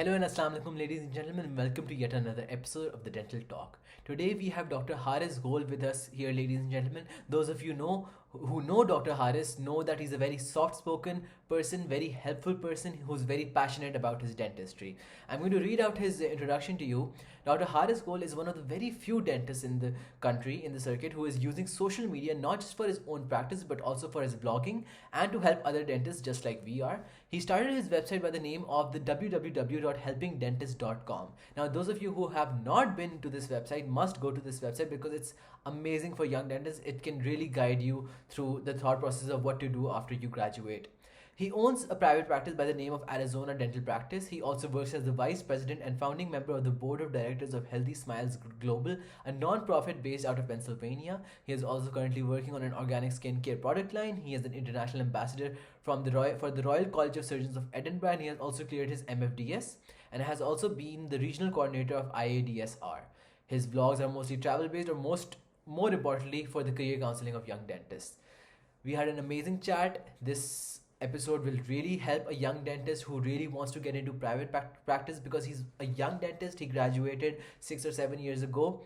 Hello and assalamu alaikum, ladies and gentlemen. Welcome to yet another episode of the Dental Talk. Today we have Dr. Haris Ghole with us here, ladies and gentlemen. Those of you know who know Dr. Haris know that he's a very soft-spoken person, very helpful person who's very passionate about his dentistry. I'm going to read out his introduction to you. Dr. Haris Ghole is one of the very few dentists in the country, in the circuit, who is using social media not just for his own practice but also for his blogging and to help other dentists just like we are. He started his website by the name of the www.helpingdentist.com. Now, those of you who have not been to this website must go to this website because it's amazing for young dentists. It can really guide you through the thought process of what to do after you graduate. He owns a private practice by the name of Arizona Dental Practice. He also works as the vice president and founding member of the board of directors of Healthy Smiles Global, a non-profit based out of Pennsylvania. He is also currently working on an organic skincare product line. He is an international ambassador for the Royal College of Surgeons of Edinburgh, and he has also cleared his MFDS and has also been the regional coordinator of IADSR. His vlogs are mostly travel based, or more importantly, for the career counseling of young dentists. We had an amazing chat. This episode will really help a young dentist who really wants to get into private practice because he's a young dentist. He graduated 6 or 7 years ago.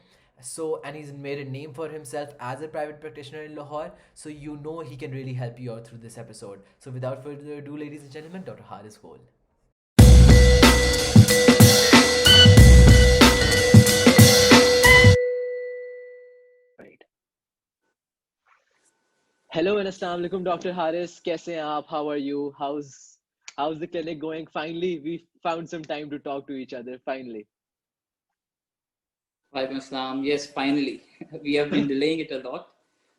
And he's made a name for himself as a private practitioner in Lahore. So, he can really help you out through this episode. So, without further ado, ladies and gentlemen, Dr. Haris Ghole. Right. Hello and assalamu alaikum, Dr. Haris. Kaise hain aap? How are you? How's the clinic going? Finally, we found some time to talk to each other. Finally. वालेकुम अस्सलाम. Yes, finally. We have been delaying it a lot.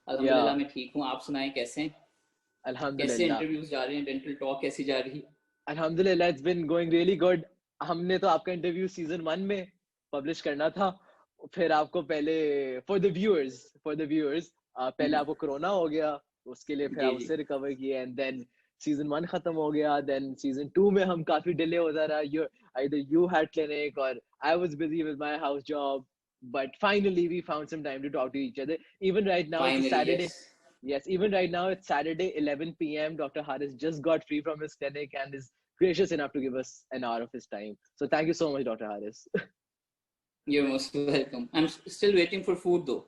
अल्हम्दुलिल्लाह Yeah. मैं ठीक हूँ. आप सुनाएं कैसे हैं? कैसे Alhamdulillah. इंटरव्यूज जा रहे हैं? डेंटल टॉक कैसी जा रही है? Alhamdulillah, it's been going really good. हमने तो आपका इंटरव्यू सीजन 1 में पब्लिश करना था. फिर आपको पहले फॉर द व्यूअर्स पहले आपको कोरोना हो गया. उसके लिए फिर जी आप जी. उससे रिकवर किए एंड देन सीजन 1 खत्म हो गया. देन सीजन 2 में हम काफी डिले होता रहा. You had clinic or I was busy with my house job. But finally, we found some time to talk to each other. Even right now, it's a Finally, Saturday. yes. Yes, even right now, it's Saturday, 11 p.m. Dr. Haris just got free from his clinic and is gracious enough to give us an hour of his time. So thank you so much, Dr. Haris. You're most welcome. I'm still waiting for food though.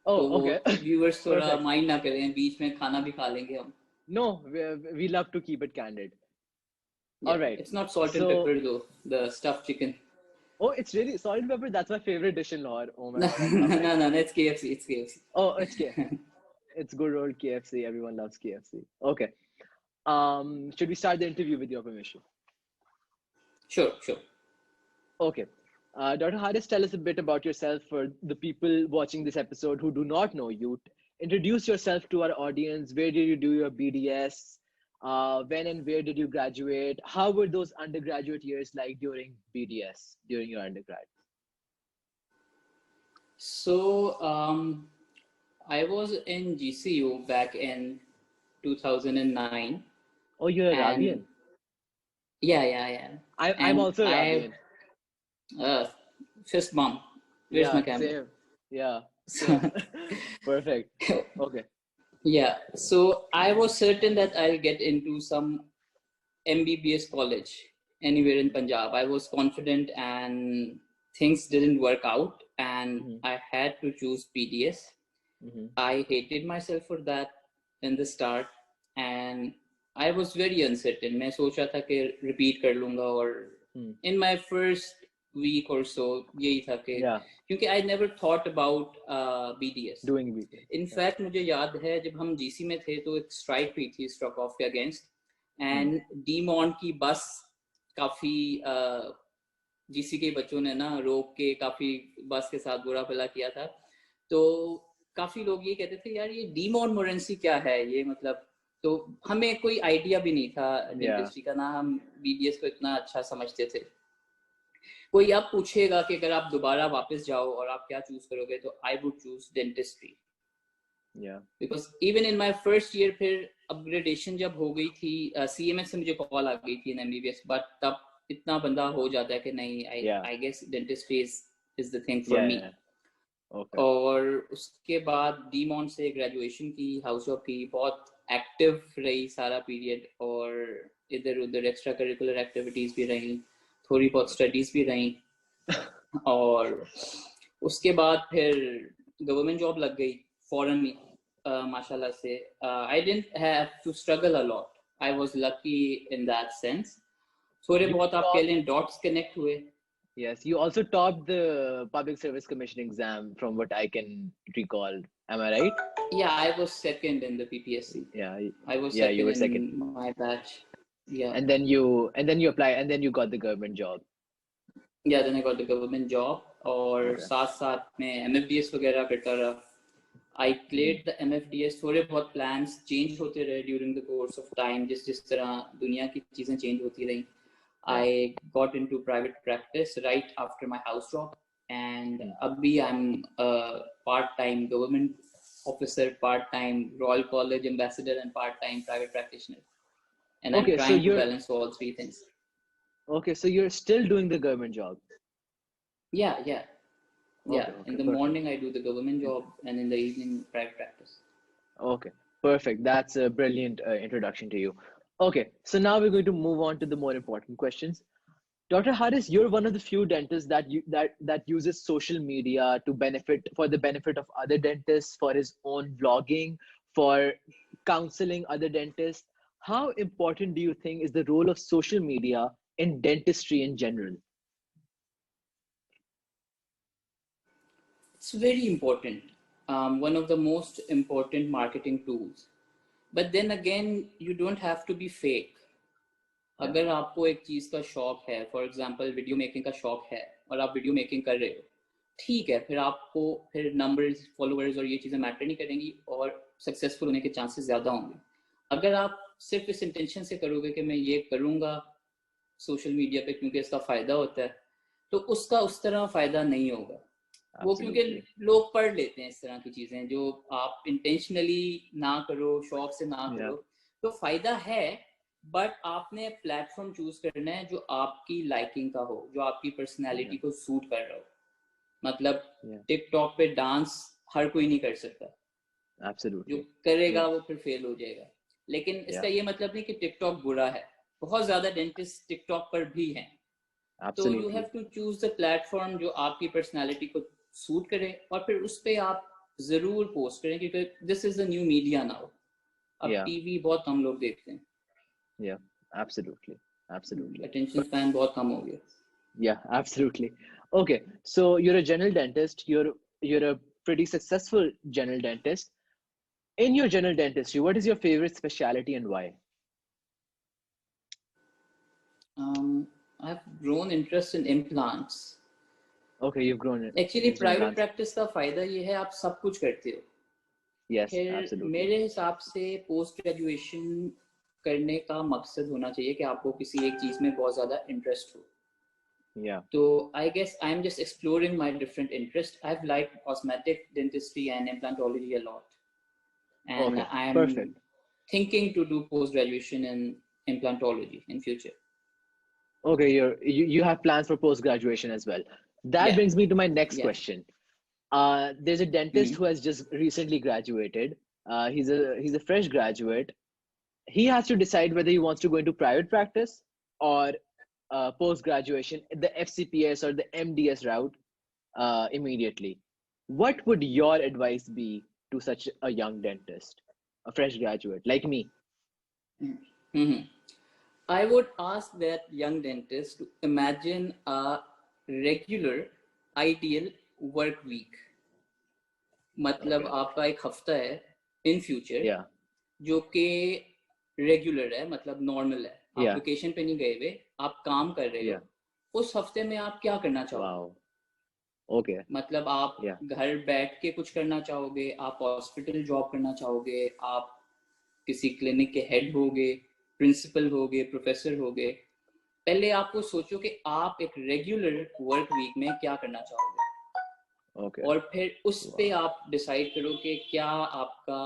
Oh, तो okay. Viewers थोड़ा Perfect. Mind ना करें. बीच में खाना भी खा लेंगे हम. No, we love to keep it candid. Yeah. All right. It's not salt and pepper though. The stuffed chicken. Oh, it's really salt and pepper. That's my favorite dish in Lahore. Oh my No, God, I love it. no, it's KFC. It's KFC. Oh, it's KFC. It's good old KFC. Everyone loves KFC. Okay. Should we start the interview with your permission? Sure. Okay. Dr. Haris, tell us a bit about yourself for the people watching this episode who do not know you. Introduce yourself to our audience. Where did you do your BDS? When and where did you graduate? How were those undergraduate years like during BDS, during your undergrad? So, I was in GCU back in 2009. Oh, you're Arabian. Yeah. I'm also Arabian. Fist bump. Where's my camera? Same. Yeah. Perfect. Okay. Yeah. So I was certain that I'll get into some MBBS college anywhere in Punjab. I was confident and things didn't work out and I had to choose PDS. I hated myself for that in the start and I was very uncertain. मैं सोच रहा था कि repeat कर लूँगा और in my first week or so यही था कि क्योंकि I never thought about BDS. Doing BDS. In fact मुझे याद है जब हम GC में थे तो एक strike हुई थी स्ट्रोक ऑफ के अगेंस्ट and डीमॉन की बस काफी GC के बच्चों ने ना रोक के काफी बस के साथ बुरा भला किया था. तो काफी लोग ये कहते थे यार ये डीमॉन मोरेंसी क्या है ये मतलब. तो हमें कोई आइडिया भी नहीं था डेंटिस्ट्री का. ना हम BDS को इतना अच्छा समझते थे. कोई अब पूछेगा कि अगर आप दोबारा वापस जाओ और आप क्या चूज करोगे तो I would choose dentistry. Yeah. Because even in my first year फिर अपग्रेडेशन जब हो गई थी CMS से मुझे कॉल आ गई थी in MBBS but तब इतना बंदा हो जाता है कि नहीं I guess dentistry is the thing for me. Okay. और उसके बाद डीमॉन से ग्रेजुएशन की हाउस जॉब की बहुत एक्टिव रही सारा पीरियड और इधर उधर एक्स्ट्रा करिकुलर एक्टिविटीज भी रही. थोड़ी बहुत स्टडीज भी रही और उसके बाद फिर गवर्नमेंट जॉब लग गई फौरन में माशाल्लाह से. I didn't have to struggle a lot. I was lucky in that sense. थोड़े You बहुत आप कह topped, लें डॉट्स कनेक्ट हुए. yes, you also topped the Public Service Commission exam from what I can recall. Am I right? Yeah, I was second in the PPSC. Yeah, I was yeah, you second were second. in my batch. Yeah. And then you apply, and then you got the government job. Yeah, then I got the government job और Okay. साथ साथ में MFDS वगैरह करता रहा. I played the MFDS. थोड़े बहुत plans change होते रहे during the course of time. जिस तरह दुनिया की चीजें change होती रही. I got into private practice right after my house job, and abhi I'm a part-time government officer, part-time Royal College ambassador, and part-time private practitioner. And Okay, I'm so trying to you're balance all three things. okay, so you're still doing the government job. Yeah. Okay, In the perfect. morning I do the government job, and in the evening private practice. Okay, perfect. That's a brilliant introduction to you. Okay, so now we're going to move on to the more important questions. Dr. Haris, you're one of the few dentists that uses social media to for the benefit of other dentists, for his own vlogging, for counseling other dentists. How important do you think is the role of social media in dentistry in general? It's very important. One of the most important marketing tools. But then again, you don't have to be fake. अगर आपको एक चीज का शौक है, for example video making का शौक है और आप वीडियो मेकिंग कर रहे हो, ठीक है, फिर आपको फिर नंबर्स, फॉलोअर्स और ये चीजें मैटर नहीं करेंगी और सक्सेसफुल होने के चांसेस ज्यादा होंगे. अगर आप सिर्फ इस इंटेंशन से करोगे कि मैं ये करूंगा सोशल मीडिया पे क्योंकि इसका फायदा होता है, तो उसका उस तरह फायदा नहीं होगा. वो क्योंकि लोग पढ़ लेते हैं इस तरह की चीजें, जो आप इंटेंशनली ना करो, शौक से ना करो, तो फायदा है. बट आपने प्लेटफॉर्म चूज करना है जो आपकी लाइकिंग का हो, जो आपकी पर्सनैलिटी को सूट कर रहा हो. मतलब टिकटॉक पे डांस हर कोई नहीं कर सकता. जो करेगा वो फिर फेल हो जाएगा. लेकिन इसका ये मतलब नहीं कि टिकटॉक बुरा है. बहुत ज्यादा डेंटिस्ट टिकटॉक पर भी हैं. तो you have to choose the platform जो आपकी पर्सनैलिटी को सूट करे, और फिर उस पे आप जरूर पोस्ट करें, क्योंकि this is the new media now. अब टीवी बहुत कम लोग देखते हैं. Yeah, absolutely. Attention span बहुत कम हो गया. Yeah, absolutely. Okay, so you're a general dentist. You're a pretty successful general dentist. In your general dentistry, what is your favorite specialty and why? I've grown interest in implants. Okay, you've grown it. Actually, private practice का फायदा ये है, आप सब कुछ करते हो. Yes, absolutely. मेरे हिसाब से पोस्ट ग्रेजुएशन करने का मकसद होना चाहिए कि आपको किसी एक चीज में बहुत ज्यादा इंटरेस्ट हो. तो I guess I am just exploring my different interest. I have liked cosmetic dentistry and implantology a lot, and I am thinking to do post graduation in implantology in future. Okay, you have plans for post graduation as well. That brings me to my next question. There's a dentist who has just recently graduated. He's a fresh graduate. He has to decide whether he wants to go into private practice or post-graduation, the FCPS or the MDS route immediately. What would your advice be to such a young dentist, a fresh graduate like me? I would ask that young dentist to imagine a regular, ideal work week. मतलब आपका एक हफ्ता है in future, जो कि regular है, मतलब normal है. आप वेकेशन पे नहीं गए हुए, आप काम कर रहे हो. उस हफ्ते में आप क्या करना चाहोगे? मतलब आप घर बैठ के कुछ करना चाहोगे, आप हॉस्पिटल जॉब करना चाहोगे, आप किसी क्लिनिक के हेड होगे, प्रिंसिपल होगे, प्रोफेसर होगे. पहले आपको सोचो कि आप एक रेगुलर वर्क वीक में क्या करना चाहोगे. और फिर उस पे आप डिसाइड करो कि क्या आपका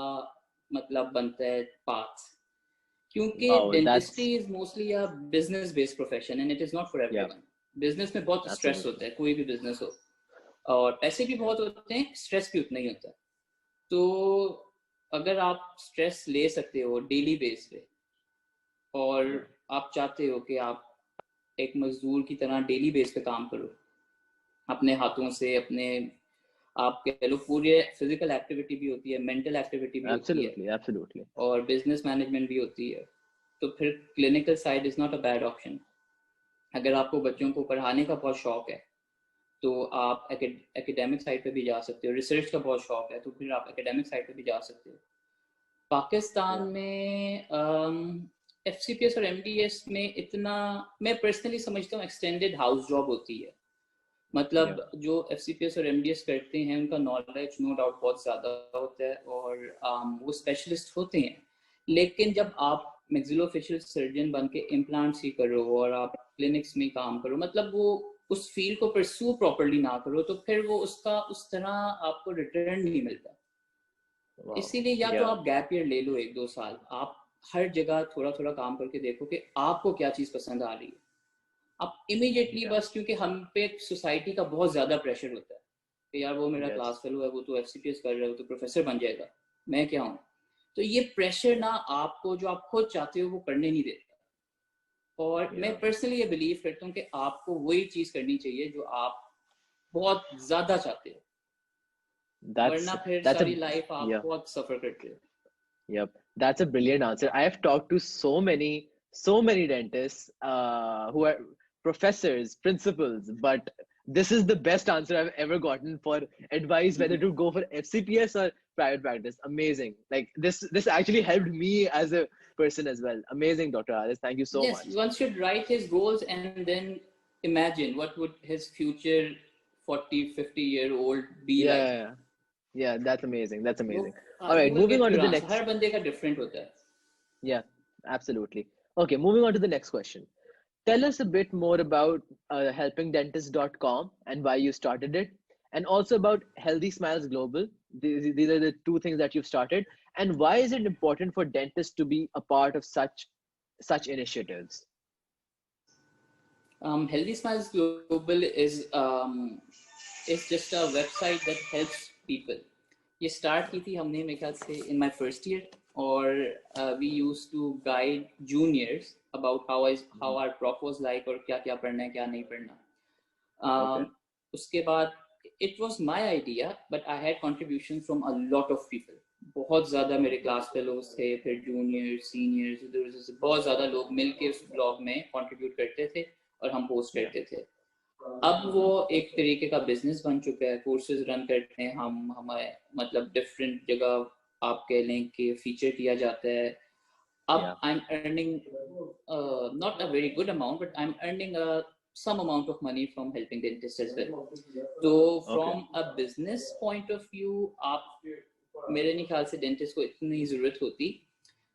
मतलब बनता है पाथ. क्योंकि dentistry is mostly a business based profession and it is not for everyone. Business में बहुत स्ट्रेस होता है, कोई भी बिजनेस हो, और पैसे भी बहुत होते हैं, स्ट्रेस भी उतना ही होता है. तो अगर आप स्ट्रेस ले सकते हो डेली बेस पे, और आप चाहते हो कि आप एक मजदूर की तरह डेली बेस पे काम करो, अपने हाथों से, अपने आप कह लो पूरे फिजिकल एक्टिविटी भी होती है, मेंटल एक्टिविटी भी होती है, Absolutely. और बिजनेस मैनेजमेंट भी होती है, तो फिर clinical side is not a bad option. अगर आपको बच्चों को पढ़ाने का बहुत शौक है तो आप एकेडमिक साइड पे भी जा सकते हो, रिसर्च का बहुत शौक है तो फिर आप एकेडमिक साइड पे भी जा सकते हो। पाकिस्तान में FCPS और MDS में इतना, मैं पर्सनली समझता हूँ एक्सटेंडेड हाउस जॉब होती है। मतलब जो FCPS और MDS करते हैं उनका नॉलेज नो डाउट बहुत ज़्यादा होता है, और वो स्पेशलिस्ट होते हैं, लेकिन जब आप मैक्सिलोफेशियल सर्जन बन के इम्प्लांट्स ही करो और आप क्लिनिक्स में काम करो, मतलब वो उस फील्ड को परस्यू प्रॉपर्ली ना करो, तो फिर वो उसका उस तरह आपको रिटर्न नहीं मिलता। इसीलिए या तो आप गैप ईयर ले लो 1-2 साल, आप हर जगह थोड़ा थोड़ा काम करके देखो कि आपको क्या चीज़ पसंद आ रही है। आप इमीडिएटली बस, क्योंकि हम पे सोसाइटी का बहुत ज़्यादा प्रेशर होता है कि यार वो मेरा क्लास फेलो है, वो तो FCPS कर रहा है, वो तो प्रोफेसर बन जाएगा, मैं क्या हूँ। तो ये प्रेशर ना आपको जो आप खुद चाहते हो वो करने नहीं देता। और मैं पर्सनली ये बिलीव करता हूँ कि आपको वही चीज़ करनी चाहिए जो आप बहुत ज़्यादा चाहते हो, वरना फिर That's सारी a लाइफ आप बहुत सफ़र करते हो। Yep, that's a brilliant answer. I have talked to so many dentists who are professors, principals, but this is the best answer I've ever gotten for advice whether to go for FCPS or private practice. Amazing. Like this actually helped me as a person as well. Amazing, Dr. Haris. Thank you so Yes, much. one should write his goals and then imagine what would his future 40-50-year-old be like. Yeah, that's amazing. That's amazing. All You right, will moving get on to your the answer. next. हर बंदे का different होता है. Yeah, absolutely. Okay, moving on to the next question. Tell us a bit more about helpingdentist.com and why you started it, and also about Healthy Smiles Global. These are the two things that you've started, and why is it important for dentists to be a part of such initiatives? Healthy Smiles Global is just a website that helps people. ये start की थी हमने मेरे ख्याल से in my first year, और we used to guide juniors about how our prof was like और क्या क्या पढ़ना है क्या नहीं पढ़ना. उसके बाद it was my idea but I had contribution from a lot of people. बहुत ज़्यादा मेरे क्लास फेलोज थे, फिर जूनियर्स सीनियर्स, इधर उधर से बहुत ज़्यादा लोग मिलके उस ब्लॉग में कंट्रीब्यूट करते थे और हम पोस्ट करते थे. अब वो एक तरीके का बिजनेस बन चुका है, कोर्सेज रन करते हैं हम, हमारे मतलब डिफरेंट जगह आप कह लें कि फीचर किया जाता है. अब I am earning not a very good amount but I am earning some amount of money from helping dentists as well. So from a business point of view, आप मेरे नहीं ख्याल से डेंटिस्ट को इतनी ज़रूरत होती,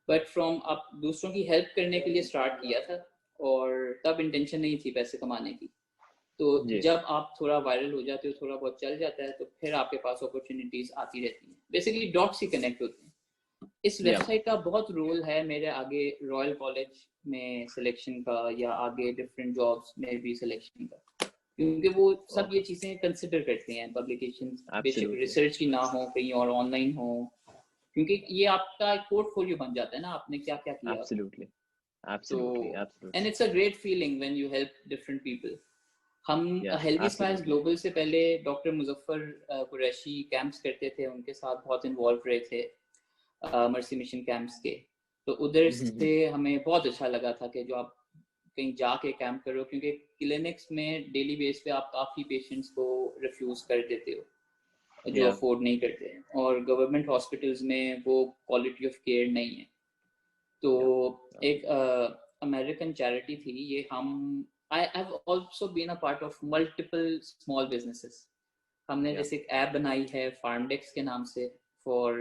बट फ्रॉम आप दूसरों की हेल्प करने के लिए स्टार्ट किया था, और तब इंटेंशन नहीं थी पैसे कमाने की. तो जब आप थोड़ा वायरल हो जाते हो, थोड़ा बहुत चल जाता है, तो फिर आपके पास अपॉर्चुनिटीज आती रहती हैं. बेसिकली डॉट्स ही कनेक्ट होते हैं. इस वेबसाइट का बहुत रोल है मेरे आगे रॉयल कॉलेज में सिलेक्शन का, या आगे डिफरेंट जॉब्स में भी सिलेक्शन का, क्योंकि वो सब ये चीजें कंसिडर करते हैं. पब्लिकेशंस बेसिक रिसर्च की ना हो, कहीं और ऑनलाइन हो, क्योंकि ये आपका एक पोर्टफोलियो बन जाता है ना, आपने क्या क्या किया. Absolutely. And it's a great feeling when you help different people. हम हेल्दी स्माइल्स ग्लोबल से पहले डॉक्टर मुजफ्फर कुरैशी कैंप्स करते थे, उनके साथ बहुत इन्वॉल्व रहे थे मर्सी मिशन कैंप्स के. तो उधर से हमें बहुत अच्छा लगा था कि जो आप कहीं जाके कैंप करो, क्योंकि क्लिनिक्स में डेली बेस पे आप काफ़ी पेशेंट्स को रिफ्यूज़ कर देते हो जो अफोर्ड नहीं करते हैं, और गवर्नमेंट हॉस्पिटल्स में वो क्वालिटी ऑफ केयर नहीं है. तो एक अमेरिकन चैरिटी थी ये, हम I have also been a part of multiple small businesses. हमने जैसे एक ऐप बनाई है फार्मडेक्स के नाम से for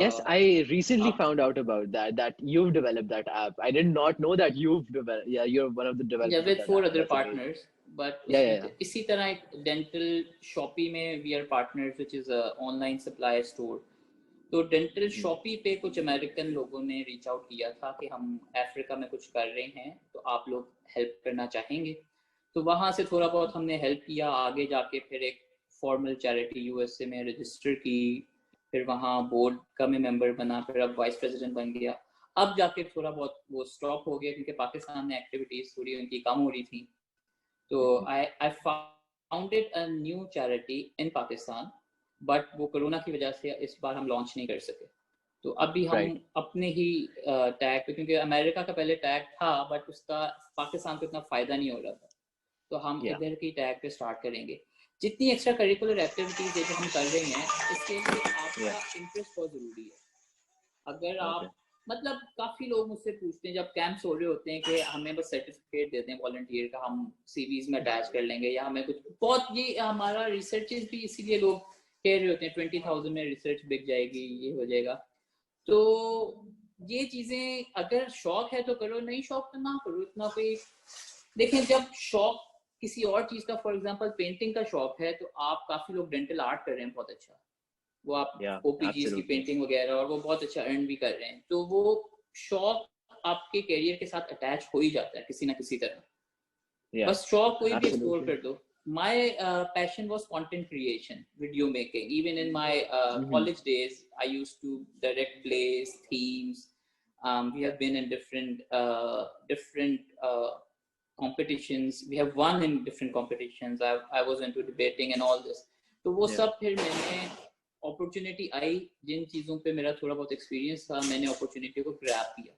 yes, I recently found out about that you've developed that app. I did not know that you've developed. Yeah, you're one of the developers. with 4 other partners. But इसी तरह एक dental Shopee में we are partners, which is a online supply store. तो dental shoppe पे कुछ American लोगों ने reach out किया था कि हम अफ्रीका में कुछ कर रहे हैं, तो आप लोग हेल्प करना चाहेंगे. तो वहाँ से थोड़ा बहुत हमने हेल्प किया. आगे जाके फिर एक फॉर्मल चैरिटी USA में रजिस्टर की, फिर वहाँ बोर्ड का मैं मेंबर बना, फिर अब वाइस प्रेसिडेंट बन गया. अब जाके थोड़ा बहुत वो स्टॉप हो गया क्योंकि पाकिस्तान में एक्टिविटीज थोड़ी उनकी कम हो रही थी. तो I founded a new charity in Pakistan, but वो कोरोना की वजह से इस बार हम लॉन्च नहीं कर सके। तो अभी हम अपने ही टैग पे, क्योंकि अमेरिका का पहले टैग था बट उसका पाकिस्तान को इतना फायदा नहीं हो रहा था, तो हम इधर की टैग पे स्टार्ट करेंगे। जितनी एक्स्ट्रा करिकुलर एक्टिविटीज जो हम कर रहे हैं, इसके लिए आपका इंटरेस्ट बहुत जरूरी है। अगर आप मतलब काफी लोग मुझसे पूछते हैं जब कैंप्स हो रहे होते हैं कि हमें बस सर्टिफिकेट देते हैं वॉलंटियर का, हम सीवीज में अटैच कर लेंगे, या हमें कुछ बहुत, ये हमारा रिसर्चेस भी इसीलिए लोग कह रहे होते हैं 20,000 में रिसर्च बिक जाएगी, ये हो जाएगा। तो ये चीजें अगर शौक है तो करो, नहीं शौक तो ना करो। इतना कोई देखें, जब शौक किसी और चीज का, फॉर एग्जांपल पेंटिंग का शौक है, तो आप काफी लोग डेंटल आर्ट कर रहे हैं बहुत अच्छा, वो आप ओपीजीज की पेंटिंग वगैरह, और वो बहुत अच्छा अर्न भी कर रहे हैं। तो वो शौक आपके करियर के साथ अटैच हो ही जाता है किसी ना किसी तरह। बस शौक कोई भी एक्सप्लोर कर दो। My passion was content creation, video making. Even in my college days, I used to direct plays, themes. We have been in different competitions. We have won in different competitions. I was into debating and all this. तो वो सब फिर मैंने opportunity आई, जिन चीजों पे मेरा थोड़ा बहुत एक्सपीरियंस था, मैंने अपॉर्चुनिटी को ग्रैब किया।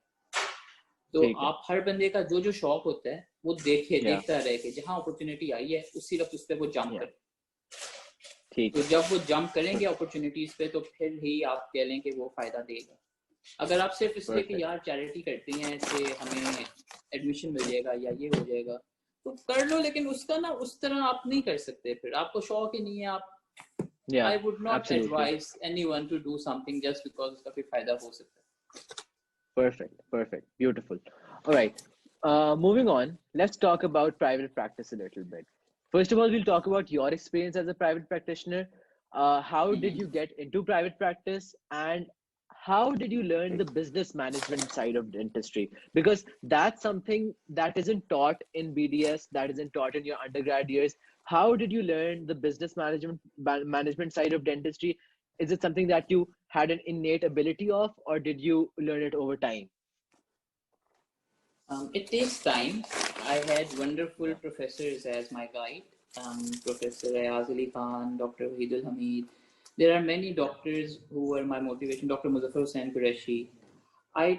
तो आप हर बंदे का जो जो शौक होता है वो देखता रहे कि जहाँ अपॉर्चुनिटी आई है उसी वक्त उस पे वो जंप करे। तो जब वो जंप करेंगे अपॉर्चुनिटीज पे, तो फिर ही आप कह लें कि वो फायदा देगा। अगर आप सिर्फ इसलिए कि यार चैरिटी करती हैं, इससे हमें एडमिशन मिल जाएगा या ये हो जाएगा, तो कर लो, लेकिन उसका ना उस तरह आप नहीं कर सकते। फिर आपको शौक ही नहीं है, आप I would not advise anyone to do something just because उसका कोई फायदा हो सकता है। Perfect, beautiful. All right, moving on, let's talk about private practice a little bit. First of all, we'll talk about your experience as a private practitioner. How did you get into private practice, and how did you learn the business management side of dentistry? Because that's something that isn't taught in BDS, that isn't taught in your undergrad years. How did you learn the business management side of dentistry? Is it something that you had an innate ability of, or did you learn it over time? It takes time. I had wonderful professors as my guide. Professor Ayaz Ali Khan, Dr. Wahidul Hamid. There are many doctors who were my motivation. Dr. Muzaffar Hussain Qureshi. I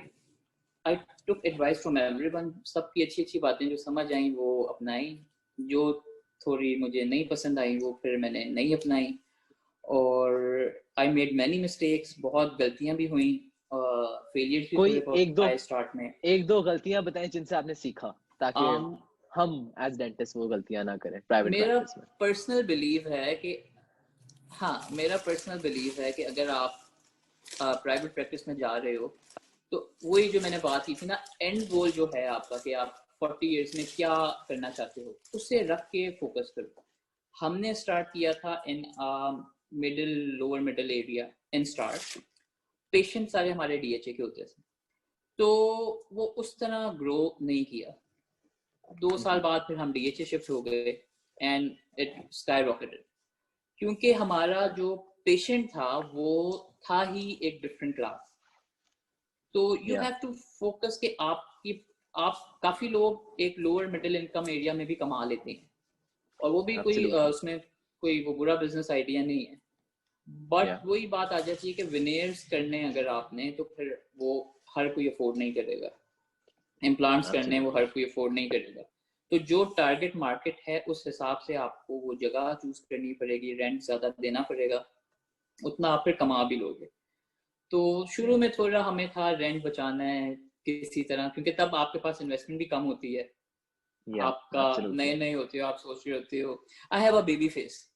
took advice from everyone. सबकी अच्छी बातें जो समझ आई वो अपनाई, जो थोड़ी मुझे नहीं पसंद आई वो फिर मैंने नहीं अपनाई। और I made many mistakes, बहुत गलतियां भी हुई, फेलियर्स भी कोई एक दो स्टार्ट में। एक दो गलतियां बताएं जिनसे आपने सीखा, ताकि हम एज डेंटिस्ट वो गलतियां ना करें प्राइवेट प्रैक्टिस में। पर्सनल बिलीव है कि मेरा पर्सनल बिलीव है कि अगर आप प्राइवेट प्रैक्टिस में जा रहे हो, तो वही जो मैंने बात की थी ना, एंड गोल जो है आपका कि आप 40 इयर्स में क्या करना चाहते हो, उससे रख के फोकस करो। हमने स्टार्ट किया था इन lower middle area in start. Patient सारे हमारे डीएचए के होते थे, तो वो उस तरह ग्रो नहीं किया। 2 साल बाद फिर हम डीएचए शिफ्ट हो गए एंड इट स्काईरॉकेटेड, क्योंकि हमारा जो पेशेंट था वो था ही एक डिफरेंट क्लास। तो यू हैव टू फोकस कि आप काफी लोग एक लोअर मिडिल इनकम एरिया में भी कमा लेते हैं, और वो भी कोई उसमें कोई वो बुरा बिजनेस आइडिया नहीं है। बट वही बात आ जाती है कि विनेयर्स करने अगर आपने, तो फिर वो हर कोई अफोर्ड नहीं करेगा। इम्प्लांट्स करने वो हर कोई अफोर्ड नहीं करेगा। तो जो टारगेट मार्केट है उस हिसाब से आपको वो जगह चूज करनी पड़ेगी, रेंट ज्यादा देना पड़ेगा, उतना आप फिर कमा भी लोगे। तो शुरू में थोड़ा हमें था रेंट बचाना है किसी तरह, क्योंकि तब आपके पास इन्वेस्टमेंट भी कम होती है। आपका नए होते हो, आप सोच रहे होते हो I have a baby face,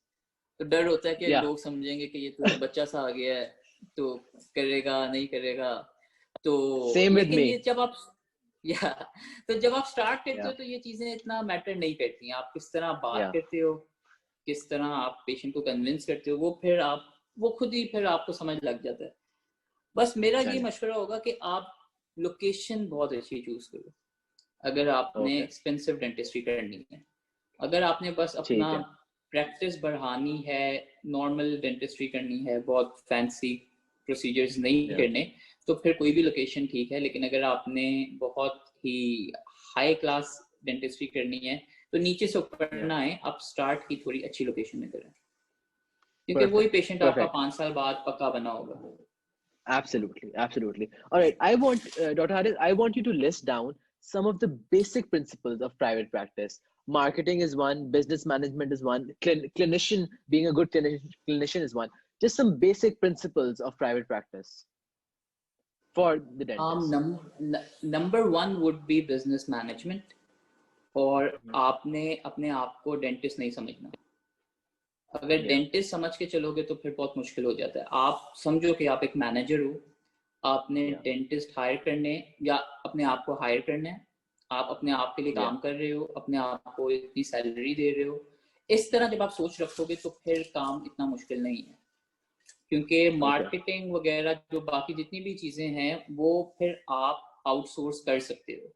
तो डर होता है कि लोग समझेंगे कि ये तो बच्चा सा आ गया है, तो करेगा नहीं करेगा। तो लेकिन ये जब आप जब आप स्टार्ट करते हो तो ये चीजें इतना मैटर नहीं करती हैं। आप किस तरह बात करते हो, किस तरह आप पेशेंट को कन्विंस करते हो, वो खुद ही फिर आपको समझ लग जाता है। बस मेरा ये मशवरा होगा कि आप लोकेशन बहुत अच्छी चूज करो अगर आपने एक्सपेंसिव डेंटिस्ट्री करनी है। अगर आपने बस अपना प्रैक्टिस बढ़ानी है, नॉर्मल डेंटिस्ट्री करनी है, बहुत फैंसी प्रोसीजर्स नहीं करने, तो फिर कोई भी लोकेशन ठीक है। लेकिन अगर आपने बहुत ही हाई क्लास डेंटिस्ट्री करनी है तो नीचे से ऊपर ना आए, आप स्टार्ट की थोड़ी अच्छी लोकेशन में करें, क्योंकि Perfect. वही पेशेंट आपका Perfect. 5 साल बाद पक्का बना होगा। Absolutely, absolutely. All right, I want Dr. Haris, I want you to list down some of the basic principles of private practice. Marketing is one, business management is one, clinician being a good clinician is one. Just some basic principles of private practice for the dentist. Number 1 would be business management, और आपने अपने आप को dentist नहीं समझना। अगर dentist समझ के चलोगे तो फिर बहुत मुश्किल हो जाता है। आप समझो कि आप एक मैनेजर हो, आपने डेंटिस्ट हायर करने या अपने आप को हायर करना है, आप अपने आप के लिए काम कर रहे हो, अपने आप को इतनी सैलरी दे रहे हो। इस तरह जब आप सोच रखोगे तो फिर काम इतना मुश्किल नहीं है, क्योंकि मार्केटिंग वगैरह जो बाकी जितनी भी चीजें हैं वो फिर आप आउटसोर्स कर सकते हो।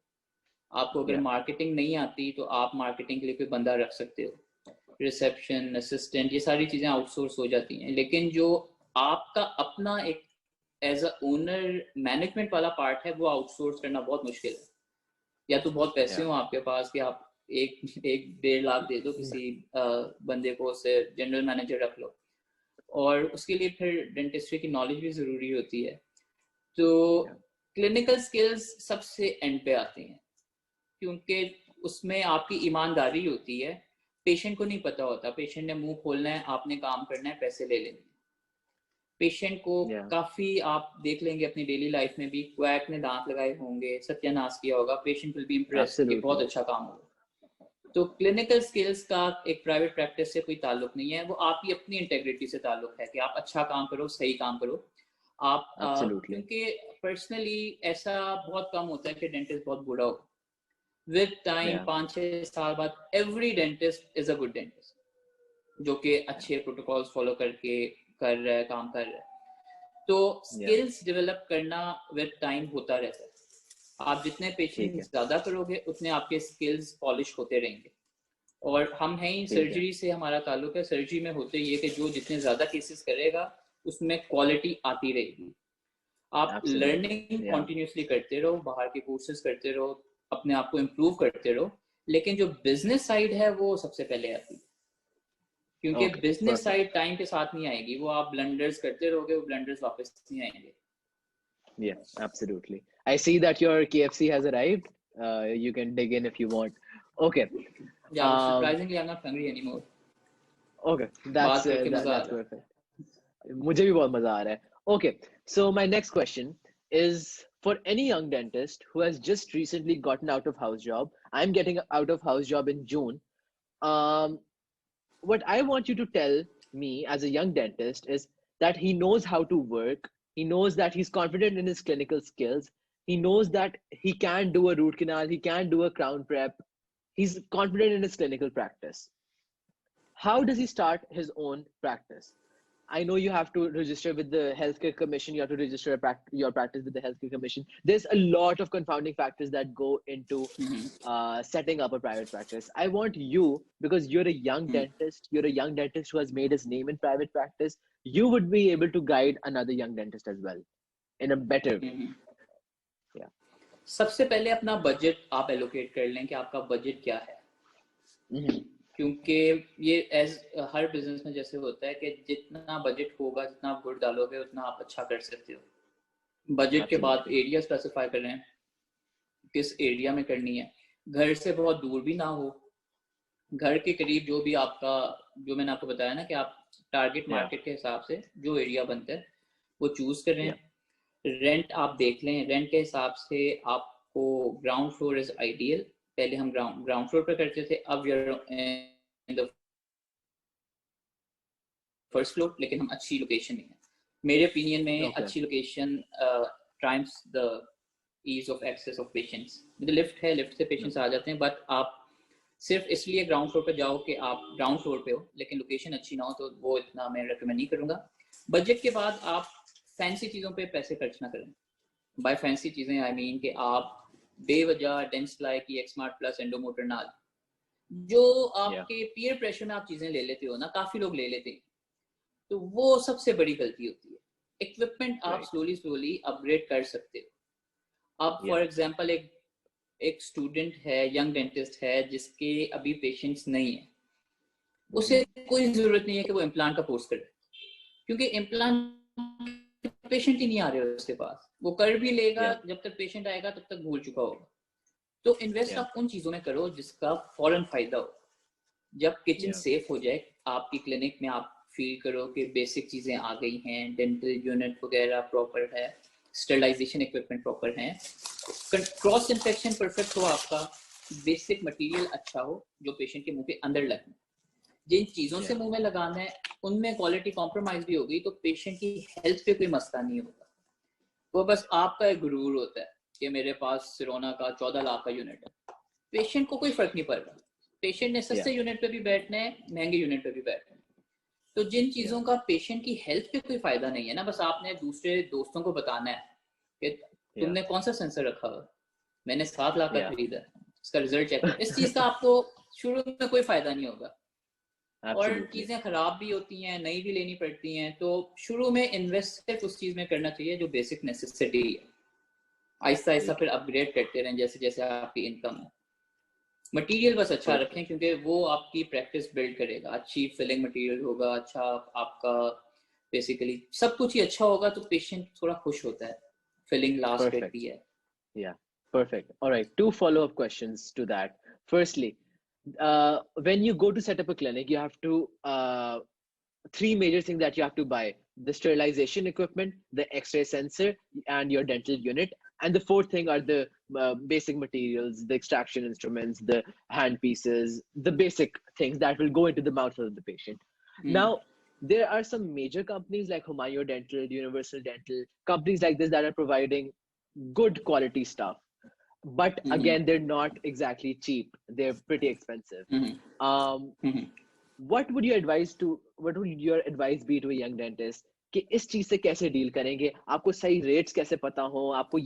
आपको अगर मार्केटिंग नहीं आती तो आप मार्केटिंग के लिए कोई बंदा रख सकते हो, रिसेप्शन असिस्टेंट, ये सारी चीजें आउटसोर्स हो जाती हैं। लेकिन जो आपका अपना एक एज अ ओनर मैनेजमेंट वाला पार्ट है वो आउटसोर्स करना बहुत मुश्किल है। या तो बहुत पैसे हो आपके पास कि आप एक 1.5 लाख दे दो किसी बंदे को, उसे जनरल मैनेजर रख लो, और उसके लिए फिर डेंटिस्ट्री की नॉलेज भी जरूरी होती है। तो क्लिनिकल स्किल्स सबसे एंड पे आती हैं, क्योंकि उसमें आपकी ईमानदारी होती है। पेशेंट को नहीं पता होता, पेशेंट ने मुंह खोलना है, आपने काम करना है, पैसे ले लेने। पेशेंट को काफी आप देख लेंगे अपनी डेली लाइफ में भी, क्वैक ने दांत लगाए होंगे, सत्यानाश किया होगा, पेशेंट विल बी इम्प्रेस्ड कि बहुत अच्छा काम होगा। तो क्लिनिकल स्किल्स का एक प्राइवेट प्रैक्टिस से कोई ताल्लुक नहीं है, वो आपकी अपनी इंटेग्रिटी से ताल्लुक है कि आप अच्छा काम करो, सही काम करो। आप क्योंकि पर्सनली ऐसा बहुत कम होता है कि डेंटिस्ट बहुत बुरा हो। विद टाइम 5-6 साल बाद every dentist is a good dentist, जो कि अच्छे प्रोटोकॉल्स फॉलो करके कर रहा है, काम कर रहा है। तो स्किल्स डेवलप करना विद टाइम होता रहता है। आप जितने पेशेंट ज्यादा करोगे उतने आपके स्किल्स पॉलिश होते रहेंगे। और हम हैं ही सर्जरी से हमारा ताल्लुक है। सर्जरी में होते ये कि जो जितने ज्यादा केसेस करेगा उसमें क्वालिटी आती रहेगी। आप लर्निंग कॉन्टिन्यूसली करते रहो, बाहर के कोर्सेज करते रहो, अपने आप को इम्प्रूव करते रहो, लेकिन जो बिजनेस साइड है वो सबसे पहले आती है, क्योंकि बिजनेस साइड टाइम के साथ नहीं आएगी। वो आप ब्लंडर्स करते रहोगे, वो ब्लंडर्स वापस नहीं आएंगे। Yeah, absolutely. I see that your KFC has arrived. You can dig in if you want. Okay. Yeah, surprisingly, I'm not hungry anymore. Okay, that's perfect. मुझे भी बहुत मजा आ रहा है. Okay, so my next question is for any young dentist who has just recently gotten out of house job. I'm getting out of house job in June. What I want you to tell me as a young dentist is that he knows how to work. He knows that he's confident in his clinical skills. He knows that he can do a root canal. He can do a crown prep. He's confident in his clinical practice. How does he start his own practice? I know you have to register with the Healthcare Commission. You have to register your practice with the Healthcare Commission. There's a lot of confounding factors that go into setting up a private practice. I want you, because you're a young dentist, you're a young dentist who has made his name in private practice. You would be able to guide another young dentist as well in a better way. Yeah. सबसे पहले अपना budget आप allocate कर लें कि आपका budget क्या है। क्योंकि ये हर बिजनेस में जैसे होता है कि जितना बजट होगा, जितना आप गुड़ डालोगे उतना आप अच्छा कर सकते हो। बजट के बाद एरिया स्पेसिफाई कर रहे हैं, किस एरिया में करनी है। घर से बहुत दूर भी ना हो, घर के करीब जो भी आपका, जो मैंने आपको बताया ना कि आप टारगेट मार्केट के हिसाब से जो एरिया बनता है वो चूज कर रहे हैं। रेंट आप देख लें, रेंट के हिसाब से आपको ग्राउंड फ्लोर इज आइडियल। पहले हम ग्राउंड फ्लोर पर करते थे, अब इन द फर्स्ट फ्लोर, लेकिन हम अच्छी लोकेशन नहीं है मेरे ओपिनियन में। अच्छी location times the ease of access of patients. Lift है, लिफ्ट से पेशेंट्स आ जाते हैं, बट आप सिर्फ इसलिए ग्राउंड फ्लोर पे जाओ कि आप ग्राउंड फ्लोर पे हो, लेकिन लोकेशन अच्छी ना हो तो वो इतना मैं रेकमेंड नहीं करूँगा। बजट के बाद आप फैंसी चीज़ों पे पैसे खर्च ना करें। बाय फैंसी चीज़ें आई मीन कि आप बेवजह डेंसप्लाई की एक्समार्ट प्लस एंडोमोटर ना, जो आपके पीयर प्रेशर में आप चीज़ें ले लेते हो ना, काफ़ी लोग ले लेते हैं, तो वो सबसे बड़ी गलती होती है। इक्विपमेंट आप स्लोली अपग्रेड कर सकते हो। आप फॉर एग्जांपल एक स्टूडेंट है, यंग डेंटिस्ट है जिसके अभी पेशेंट्स नहीं है, उसे कोई जरूरत नहीं है कि वो इम्प्लांट का कोर्स करे, क्योंकि इम्प्लांट पेशेंट ही नहीं आ रहे उसके पास। वो कर भी लेगा, जब तक पेशेंट आएगा तब तक भूल चुका होगा। तो इन्वेस्ट आप उन चीजों में करो जिसका फौरन फायदा हो। जब किचन सेफ हो जाए, आपकी क्लिनिक में आप फील करो कि बेसिक चीजें आ गई हैं, डेंटल यूनिट वगैरह प्रॉपर है, स्टरलाइजेशन इक्विपमेंट प्रॉपर है, क्रॉस इन्फेक्शन परफेक्ट हो, आपका बेसिक मटेरियल अच्छा हो जो पेशेंट के मुंह के अंदर लगे, जिन चीजों से मुंह में लगाना है उनमें क्वालिटी कॉम्प्रोमाइज भी होगी तो पेशेंट की हेल्थ पे कोई मसला नहीं होगा। वो बस आपका एक गुरूर होता है कि मेरे पास सिरोना का 14 लाख का यूनिट है, पेशेंट को कोई फर्क नहीं पड़ रहा। पेशेंट ने सस्ते यूनिट पे भी बैठना है, महंगे यूनिट पे भी बैठना है। तो जिन चीजों का पेशेंट की हेल्थ पे कोई फायदा नहीं है ना, बस आपने दूसरे दोस्तों को बताना है कि तुमने कौन सा सेंसर रखा हुआ, मैंने 7 लाख का खरीदा, इसका रिजल्ट चेक करो। इस चीज का आपको शुरू में कोई फायदा नहीं होगा। और चीजें खराब भी होती हैं, नई भी लेनी पड़ती हैं। तो शुरू में इन्वेस्ट सिर्फ उस चीज में करना चाहिए जो बेसिक नेसेसिटी है, आहिस्ता आहिस्ता फिर अपग्रेड करते रहें जैसे जैसे आपकी इनकम है। मटेरियल बस अच्छा रखें क्योंकि वो आपकी प्रैक्टिस बिल्ड करेगा। अच्छी फिलिंग मटेरियल होगा, अच्छा आपका बेसिकली सब कुछ ही अच्छा होगा तो पेशेंट थोड़ा खुश होता है, फिलिंग लास्ट करती है। Yeah, perfect. All right, two follow-up questions to that. Firstly, when you go to set up a clinic, you have to three major things that you have to buy: the sterilization equipment, the X-ray sensor, and your dental unit. And the fourth thing are the basic materials, the extraction instruments, the hand pieces, the basic things that will go into the mouth of the patient. Now, there are some major companies like Humayun Dental, Universal Dental, companies like this that are providing good quality stuff. But again, they're not exactly cheap. They're pretty expensive. What would your advice be to a young dentist कि इस चीज से कैसे deal करेंगे? आपको सही rates कैसे पता हो, आपको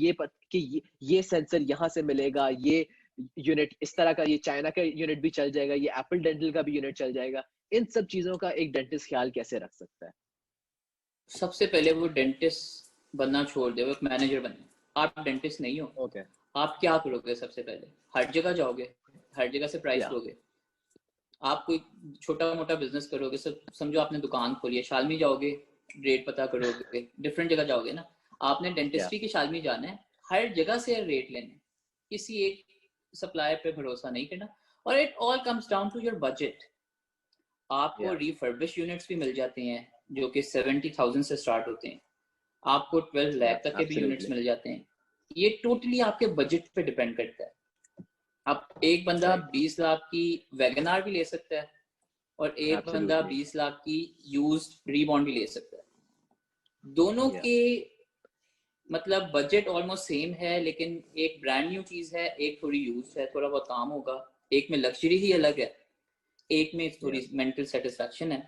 कि ये सेंसर यहाँ से मिलेगा, ये यूनिट इस तरह का, ये चाइना का यूनिट भी चल जाएगा, ये एप्पल डेंटल का भी यूनिट चल जाएगा। इन सब चीजों का एक डेंटिस्ट ख्याल कैसे रख सकता है? सबसे पहले वो डेंटिस्ट बनना छोड़ दे, वो एक मैनेजर बने। आप डेंटिस्ट नहीं हो, आप क्या करोगे? सबसे पहले हर जगह जाओगे, हर जगह से प्राइस लोगे। आप कोई छोटा मोटा बिजनेस करोगे, सब समझो आपने दुकान खोली है, शालमी जाओगे, रेट पता करोगे, डिफरेंट जगह जाओगे ना। आपने डेंटिस्ट्री की शालमी जाना है, हर जगह से रेट लेने, किसी एक सप्लायर पे भरोसा नहीं करना। और it all comes down to your budget. आपको रिफर्बिश यूनिट्स भी मिल जाते हैं जो कि 70,000 से स्टार्ट होते हैं, आपको 12 लाख तक के भी यूनिट्स मिल जाते हैं। ये टोटली आपके बजट पे डिपेंड करता है। अब एक बंदा 20 लाख की वैगनार भी ले सकता है और एक बंदा 20 लाख की यूज्ड रीबॉन्ड भी ले सकता है। दोनों के मतलब बजट ऑलमोस्ट सेम है, लेकिन एक ब्रांड न्यू चीज है, एक थोड़ी यूज्ड है, थोड़ा बहुत काम होगा। एक में लग्जरी ही अलग है, एक में थोड़ी मेंटल सेटिस्फैक्शन है।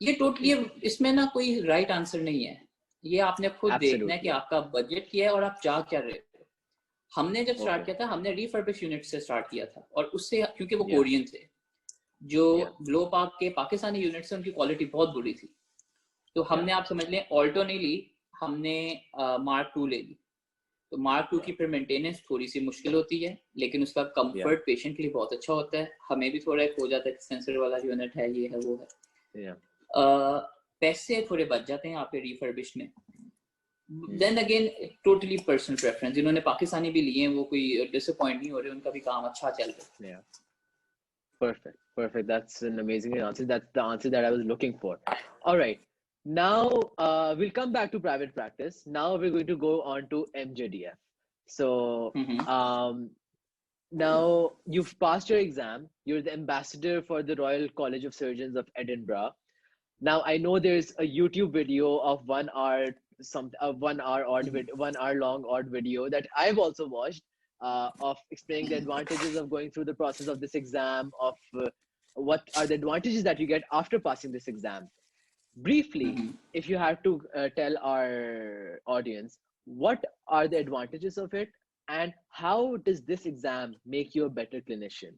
ये टोटली इसमें ना कोई राइट आंसर नहीं है। ये आपने खुद देखना है कि आपका बजट क्या है और आप चाह क्या रहे हो। हमने जब स्टार्ट किया था, हमने रिफर्बिश यूनिट से स्टार्ट किया था, और उससे क्योंकि वो कोरियन थे, जो ग्लो पार्क के पाकिस्तानी यूनिट से उनकी क्वालिटी बहुत बुरी थी, तो हमने आप समझ लें ऑल्टो नहीं ली, हमने मार्क 2 ले ली। तो मार्क 2 की फिर मेंटेनेंस थोड़ी सी मुश्किल होती है, लेकिन उसका कंफर्ट पेशेंट के लिए बहुत अच्छा होता है। हमें भी थोड़ा एक हो जाता है कि सेंसर वाला यूनिट है, ये है वो है। पैसे थोड़े बच जाते हैं आपके रिफर्बिश में। Then again totally personal preference. जिन्होंने पाकिस्तानी भी लिए हैं वो कोई डिसअपॉइंट नहीं हो रहे, उनका भी काम अच्छा चल रहा है। Perfect. That's an amazing answer. That's the answer that I was looking for. All right. Now we'll come back to private practice. Now we're going to go on to MJDF. So now you've passed your exam. You're the ambassador for the Royal College of Surgeons of Edinburgh. Now I know there's a YouTube video of 1 hour, 1 hour long odd video that I've also watched of explaining the advantages of going through the process of this exam, of what are the advantages that you get after passing this exam. Briefly, if you have to tell our audience, what are the advantages of it and how does this exam make you a better clinician?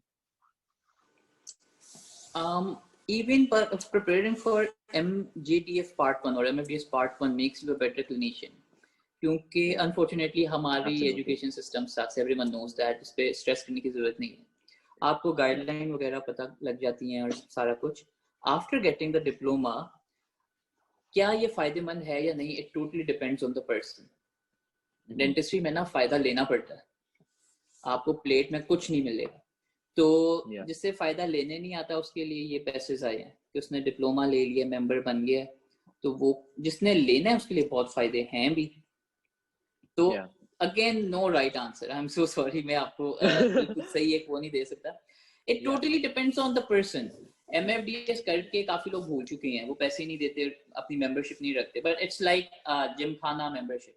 Even preparing for MJDF Part 1 or MFDS Part 1 makes you a better clinician. क्योंकि unfortunately हमारी Absolutely. Education system sucks, everyone knows that, इस पे stress करने की जरूरत नहीं है. आपको गाइडलाइन वगैरह पता लग जाती हैं और सारा कुछ. आफ्टर गेटिंग द डिप्लोमा क्या ये फायदेमंद है या नहीं, it totally depends on the person. Dentistry में ना फायदा लेना पड़ता है, आपको प्लेट में कुछ नहीं मिलेगा. तो जिससे फायदा लेने नहीं आता उसके लिए ये पैसेज आए हैं कि उसने डिप्लोमा ले लिया, मेंबर बन गया, तो वो जिसने लेना है उसके लिए बहुत फायदे हैं भी. तो again no right answer, I am so sorry, मैं आपको बिल्कुल सही एक वो नहीं दे सकता. It totally depends on the person. MFDS करके काफी लोग भूल चुके हैं, वो पैसे नहीं देते, अपनी मेंबरशिप नहीं रखते. बट इट्स लाइक जिम खाना मेंबरशिप.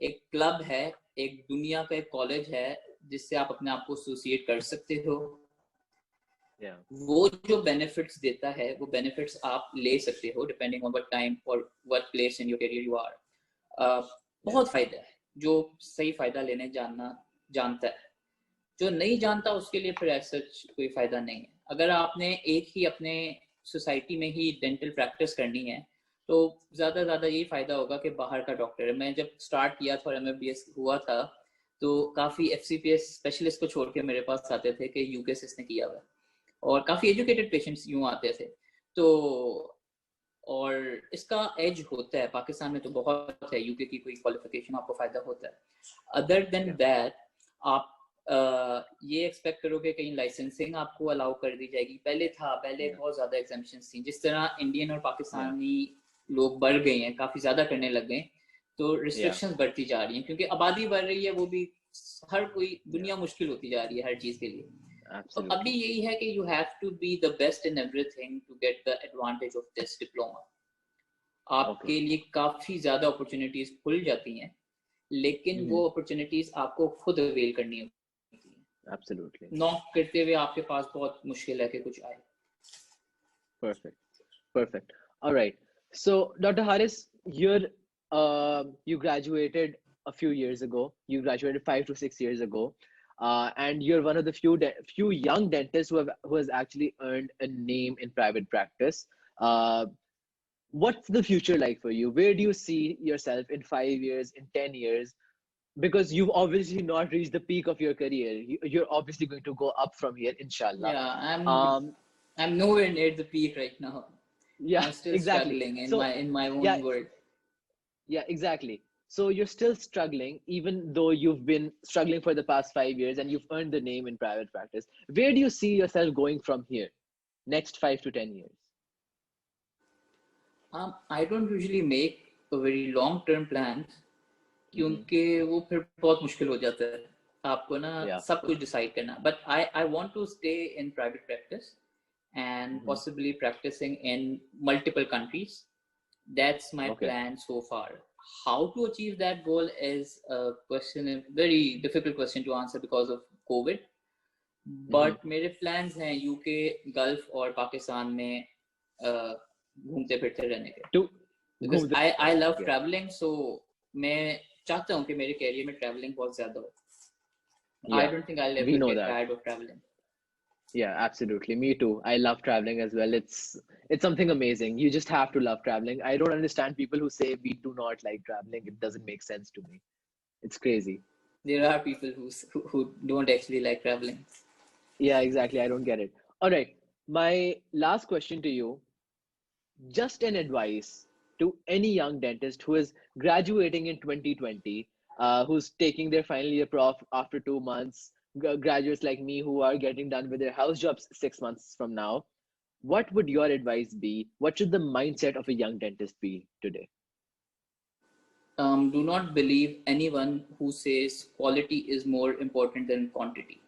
एक क्लब है, एक दुनिया का एक कॉलेज है जिससे आप अपने आप को एसोसिएट कर सकते हो. वो जो बेनिफिट्स देता है वो बेनिफिट्स आप ले सकते हो डिपेंडिंग ऑन व्हाट टाइम और what place in your career you are. बहुत फायदा है जो सही फायदा लेने जानता है. जो नहीं जानता उसके लिए फिर ऐसा कोई फायदा नहीं है. अगर आपने एक ही अपने सोसाइटी में ही डेंटल प्रैक्टिस करनी है तो ज्यादा यही फायदा होगा कि बाहर का डॉक्टर है. मैं जब स्टार्ट किया था और MFDS हुआ था तो काफी FCPS स्पेशलिस्ट को छोड़ के मेरे पास आते थे कि यूके से इसने किया हुआ, और काफी एजुकेटेड पेशेंट्स यूं आते थे. तो और इसका एज होता है, पाकिस्तान में तो बहुत है, यूके की कोई क्वालिफिकेशन आपको फायदा होता है. अदर देन दैट आप ये एक्सपेक्ट करोगे कहीं लाइसेंसिंग आपको अलाउ कर दी जाएगी. पहले बहुत ज्यादा एग्जामिशंस थी. जिस तरह इंडियन और पाकिस्तानी लोग बढ़ गए हैं, काफी ज्यादा करने लग गए, तो रिस्ट्रिक्शंस बढ़ती जा रही हैं क्योंकि आबादी बढ़ रही है. वो भी हर कोई दुनिया मुश्किल होती जा रही है हर चीज के लिए. तो अभी यही है कि you have to be the best in everything to get the advantage of this diploma. आपके लिए काफी ज्यादा अपॉर्चुनिटीज खुल जाती हैं, लेकिन वो अपॉर्चुनिटीज आपको खुद अवेल करनी होती है. एब्सोल्युटली. नॉक करते हुए आपके पास बहुत मुश्किल है कि कुछ आए. Perfect. All right. So, Dr. Haris, you graduated a few years ago. You graduated 5 to 6 years ago, and you're one of the few young dentists who has actually earned a name in private practice. What's the future like for you? Where do you see yourself in 5 years, in 10 years? Because you've obviously not reached the peak of your career. You're obviously going to go up from here, inshallah. Yeah, I'm nowhere near the peak right now. Yeah, I'm still exactly. struggling in my own world. Yeah, exactly. So you're still struggling, even though you've been struggling for the past 5 years and you've earned the name in private practice. Where do you see yourself going from here, next 5 to 10 years? I don't usually make a very long-term plans, क्योंकि वो फिर बहुत मुश्किल हो जाता है आपको ना सब कुछ डिसाइड करना. But I want to stay in private practice and possibly practicing in multiple countries. That's my plan so far. How to achieve that goal is a very difficult question to answer because of COVID. But मेरे plans हैं UK, Gulf और पाकिस्तान में घूमते फिरते रहने के. Because I love traveling, so मैं चाहता हूँ कि मेरे कैरियर में ट्रैवलिंग बहुत ज्यादा हो. I don't think I'll ever get tired of traveling. Yeah, absolutely. Me too. I love traveling as well. It's something amazing. You just have to love traveling. I don't understand people who say we do not like traveling. It doesn't make sense to me. It's crazy. There are people who don't actually like traveling. Yeah, exactly. I don't get it. All right. My last question to you, just an advice to any young dentist who is graduating in 2020, who's taking their final year prof after 2 months, graduates like me who are getting done with their house jobs 6 months from now. What would your advice be? What should the mindset of a young dentist be today? Do not believe anyone who says quality is more important than quantity.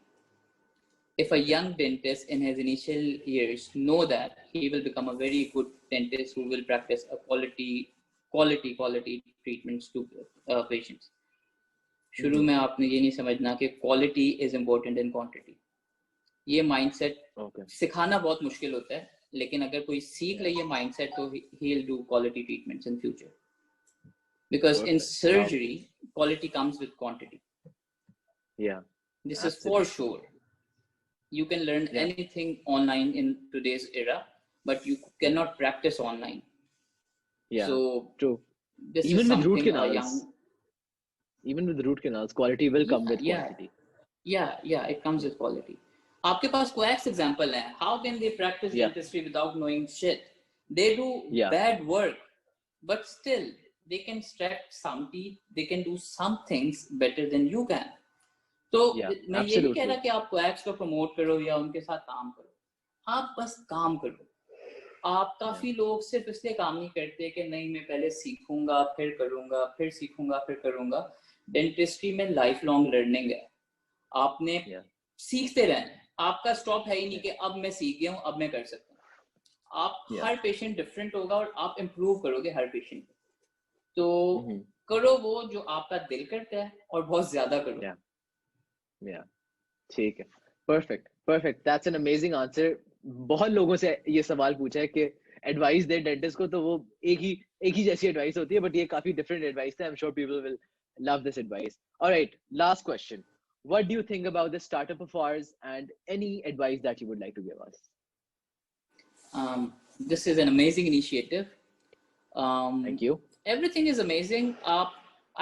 If a young dentist in his initial years know that, he will become a very good dentist who will practice a quality treatments to patients. शुरू में आपने ये नहीं समझना कि quality is important in quantity. ये mindset सिखाना बहुत मुश्किल होता है, लेकिन अगर कोई सीख ले ये माइंडसेट तो he will do quality treatments in future. Because in surgery quality comes with quantity. This is for sure. You can learn anything online in today's era, but you cannot practice online. So true. This even is with root something canals. Even with root canals, quality will come with Yeah, quantity. yeah, it comes with quality. आपके पास quacks example है. How can they practice Yeah, dentistry without knowing shit? They do yeah, bad work, but still they can extract some teeth. They can do some things better than you can. तो yeah, मैं ये नहीं कह रहा absolutely. कि आप quacks को promote करो या उनके साथ काम करो. आप बस काम करो. आप Yeah, काफी लोग सिर्फ इसलिए काम नहीं करते कि नहीं मैं पहले सीखूंगा फिर करूंगा फिर सीखूंगा फिर करूंगा. डेंटिस्ट्री में लाइफ लॉन्ग लर्निंग है. आपने yeah, सीखते रहना. आपका स्टॉप है ही नहीं yeah, कि अब मैं सीख गया हूँ अब मैं कर सकता हूँ. आप yeah. हर पेशेंट डिफरेंट होगा और आप इम्प्रूव करोगे हर पेशेंट. तो Mm-hmm. करो वो जो आपका दिल करता है और बहुत ज्यादा करो. Yeah, yeah. ठीक है. Perfect, perfect. That's an amazing answer. बहुत लोगों से ये सवाल पूछा है कि एडवाइस दे डेंटिस्ट को, तो वो एक ही जैसी एडवाइस होती है, बट ये काफी डिफरेंट एडवाइस है. I am sure people will love this advice. All right, last question. What do you think about the startup of ours, and any advice that you would like to give us? This is an amazing initiative. Thank you. Everything is amazing.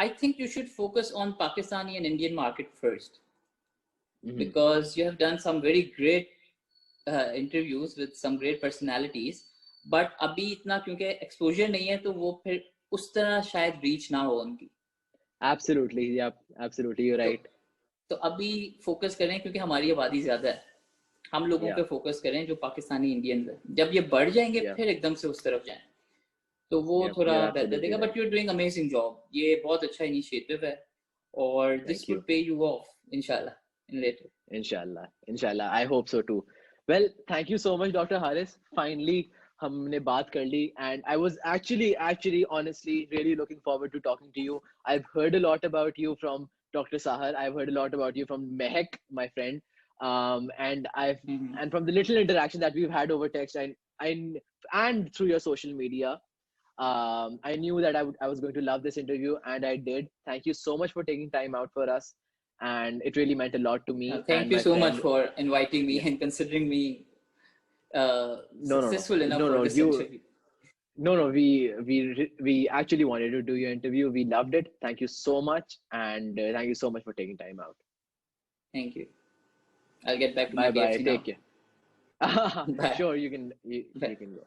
I think you should focus on Pakistani and Indian market first, because you have done some very great interviews with some great personalities. But अभी इतना क्योंकि exposure नहीं है तो वो फिर उस तरह शायद reach ना हो उनकी. Absolutely, yeah, absolutely, you're right. तो अभी फोकस करें क्योंकि हमारी आबादी ज्यादा है. हम लोगों पे फोकस करें जो पाकिस्तानी इंडियंस है. जब ये बढ़ जाएंगे फिर एकदम से उस तरफ जाएं तो वो थोड़ा बेहतर देगा. But you are doing amazing job. ये बहुत अच्छा इनिशिएटिव है और this would pay you off इंशाल्लाह in later. Inshallah, I hope so too. Well, thank you so much, Dr. Haris. Finally, हमने बात कर ली, and I was actually, honestly, really looking forward to talking to you. I've heard a lot about you from Dr. Sahar. I've heard a lot about you from Mehak, my friend, and from the little interaction that we've had over text and through your social media. I knew that I was going to love this interview, and I did. Thank you so much for taking time out for us, and it really meant a lot to me. Thank and you my so much friend. for inviting me and considering me successful enough for this interview. No, we actually wanted to do your interview. We loved it. Thank you so much, and thank you so much for taking time out. Thank you. I'll get back to Bye my bye. KFC Take now. care. Bye. Sure, you can go.